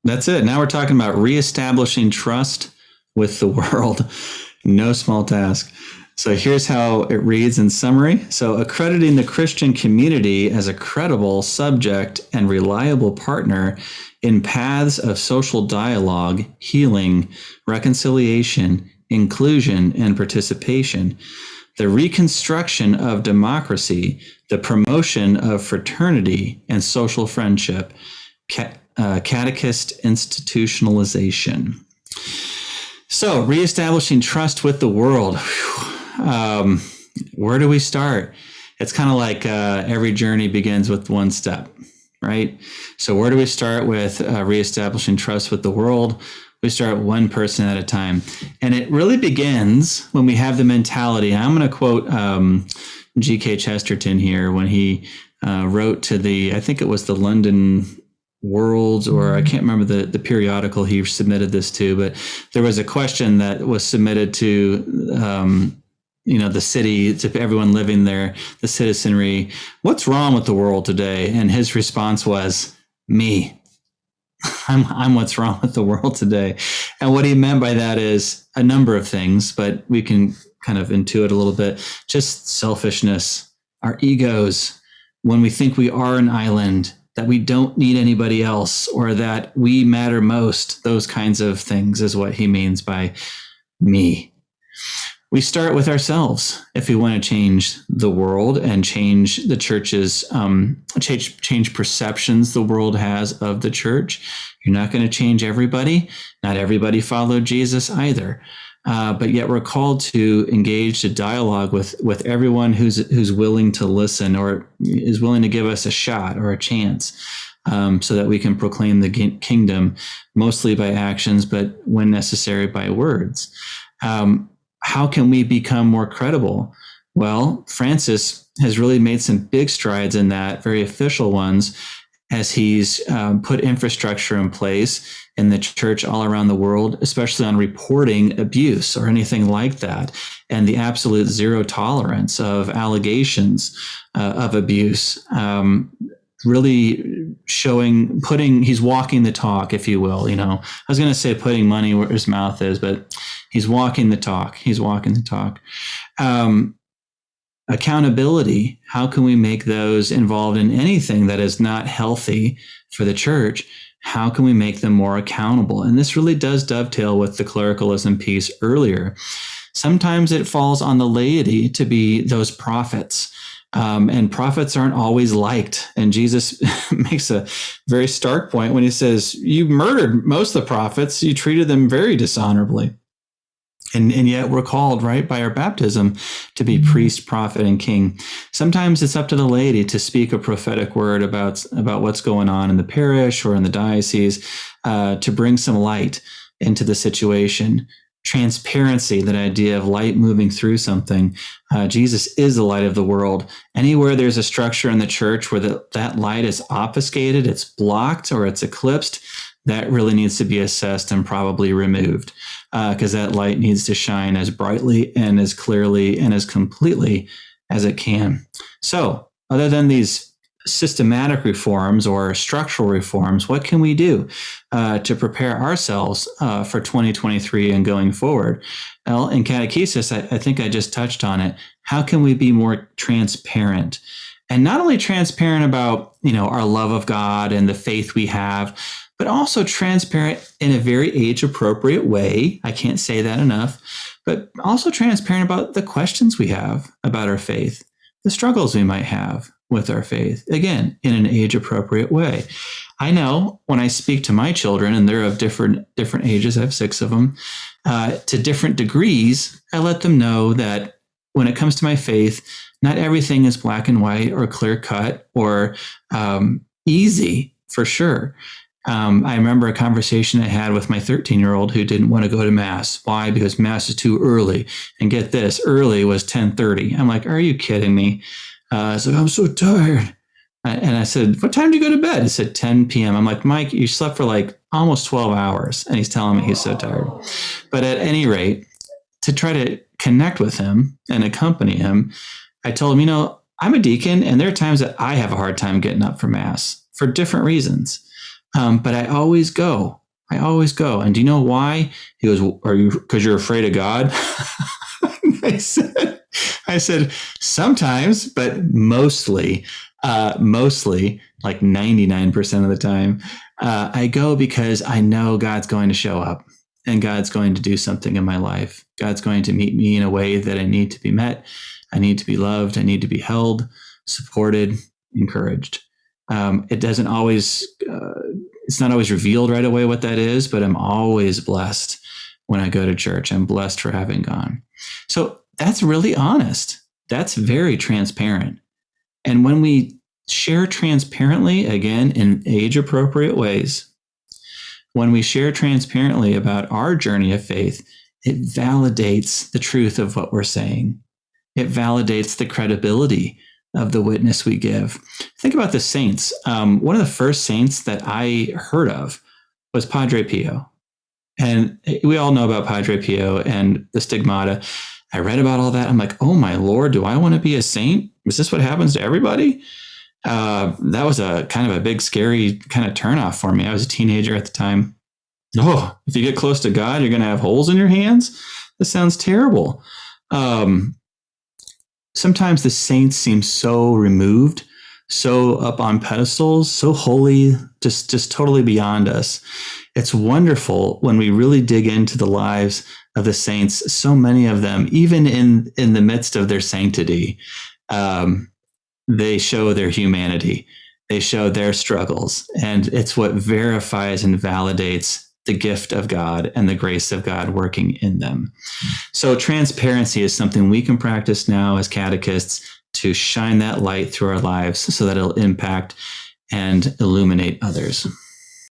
That's it. Now we're talking about reestablishing trust with the world. No small task. So here's how it reads in summary. So accrediting the Christian community as a credible subject and reliable partner in paths of social dialogue, healing, reconciliation, inclusion, and participation, the reconstruction of democracy, the promotion of fraternity and social friendship, catechist institutionalization. So, reestablishing trust with the world. Where do we start? It's kind of like every journey begins with one step, right? So, where do we start with reestablishing trust with the world? We start one person at a time. And it really begins when we have the mentality. I'm going to quote G.K. Chesterton here when he wrote to I think it was the London Worlds, or I can't remember the periodical he submitted this to, but there was a question that was submitted to the city, to everyone living there, the citizenry. What's wrong with the world today? And his response was, me. I'm what's wrong with the world today. And what he meant by that is a number of things, but we can kind of intuit a little bit. Just selfishness, our egos, when we think we are an island, that we don't need anybody else, or that we matter most. Those kinds of things is what he means by me. We start with ourselves if we want to change the world and change the church's, change perceptions the world has of the church. You're not going to change everybody. Not everybody followed Jesus either. But yet we're called to engage a dialogue with everyone who's willing to listen or is willing to give us a shot or a chance, so that we can proclaim the kingdom, mostly by actions, but when necessary by words. How can we become more credible? Well, Francis has really made some big strides in that, very official ones, as he's put infrastructure in place in the church all around the world, especially on reporting abuse or anything like that, and the absolute zero tolerance of allegations of abuse. Really he's walking the talk, if you will. I was going to say putting money where his mouth is, but he's walking the talk. Accountability. How can we make those involved in anything that is not healthy for the church? How can we make them more accountable? And this really does dovetail with the clericalism piece earlier. Sometimes it falls on the laity to be those prophets. And prophets aren't always liked. And Jesus makes a very stark point when he says, you murdered most of the prophets. You treated them very dishonorably. And yet we're called, right, by our baptism to be priest, prophet, and king. Sometimes it's up to the laity to speak a prophetic word about what's going on in the parish or in the diocese, to bring some light into the situation. Transparency, that idea of light moving through something. Jesus is the light of the world. Anywhere there's a structure in the church where that light is obfuscated, it's blocked, or it's eclipsed, that really needs to be assessed and probably removed, because that light needs to shine as brightly and as clearly and as completely as it can. So, other than these systematic reforms or structural reforms, what can we do to prepare ourselves for 2023 and going forward? Well, in catechesis, I think I just touched on it. How can we be more transparent? And not only transparent about, our love of God and the faith we have, but also transparent in a very age-appropriate way. I can't say that enough, but also transparent about the questions we have about our faith, the struggles we might have with our faith, again, in an age-appropriate way. I know when I speak to my children, and they're of different ages, I have 6 of them, to different degrees, I let them know that when it comes to my faith, not everything is black and white or clear-cut or easy, for sure. I remember a conversation I had with my 13-year-old who didn't want to go to Mass. Why? Because Mass is too early. And get this, early was 10:30. I'm like, are you kidding me? I said, I'm so tired. And I said, what time do you go to bed? He said, 10 p.m. I'm like, Mike, you slept for like almost 12 hours. And he's telling me he's so tired. But at any rate, to try to connect with him and accompany him, I told him, I'm a deacon, and there are times that I have a hard time getting up for Mass for different reasons. But I always go. I always go. And do you know why? He goes, because you're afraid of God? I said, sometimes, but mostly, like 99% of the time, I go because I know God's going to show up and God's going to do something in my life. God's going to meet me in a way that I need to be met. I need to be loved. I need to be held, supported, encouraged. It doesn't always, it's not always revealed right away what that is, but I'm always blessed when I go to church. I'm blessed for having gone. So that's really honest. That's very transparent. And when we share transparently, again, in age appropriate ways, when we share transparently about our journey of faith, it validates the truth of what we're saying. It validates the credibility of the witness we give. Think about the saints. One of the first saints that I heard of was Padre Pio. And we all know about Padre Pio and the stigmata. I read about all that. I'm like, oh my Lord, do I want to be a saint? Is this what happens to everybody? That was a kind of a big, scary kind of turnoff for me. I was a teenager at the time. Oh, if you get close to God, you're going to have holes in your hands? This sounds terrible. Sometimes the saints seem so removed, so up on pedestals, so holy, just totally beyond us. It's wonderful when we really dig into the lives of the saints. So many of them, even in the midst of their sanctity, they show their humanity. They show their struggles. And it's what verifies and validates the gift of God and the grace of God working in them. So transparency is something we can practice now as catechists to shine that light through our lives so that it'll impact and illuminate others.